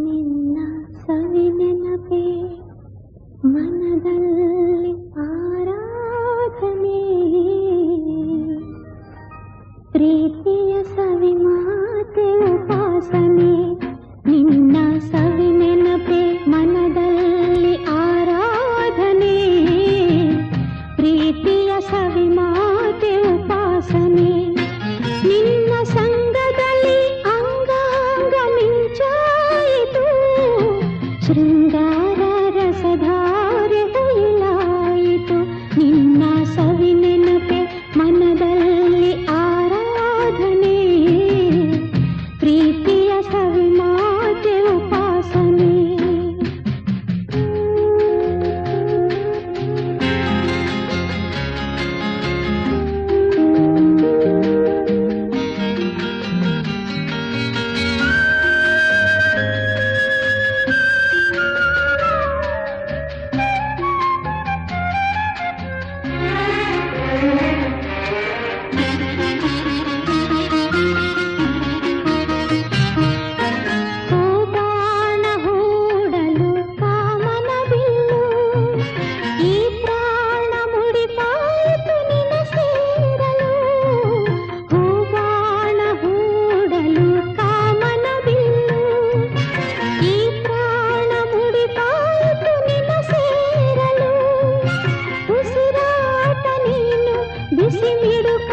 ನಿನ್ನ ಸವಿ ನೆನಪೇ ಮನದಲ್ಲಿ ಆರಾಧನೆ, ಪ್ರೀತಿಯ ಸವಿ ಮಾತೆ ಉಪಾಸನೆ. ನಿನ್ನ ಸವಿ ನೆನಪೇ ಮನದಲ್ಲಿ ಆರಾಧನೆ, ಪ್ರೀತಿಯ ಸವಿ ಮಾತೆ ಉಪಾಸನೆ. ನಿನ್ನ ಸಂಗದಲ್ಲಿ ಅಂಗಾಂಗ ಮಿಂಚಾಯಿತು, ಶೃಂಗಾರ ರಸಧಾರೆ ಹೊಯ್ಲಾಯಿತು. ನಿನ್ನ ಸವಿ ನೆನಪೆ ಮನದಲ್ಲಿ ಆರಾಧನೆ, ಪ್ರೀತಿಯ ಸವಿ ಮಾತೆ ಉಪಾಸನೆ. ಬಿಸಿ ಮಿಡುಕ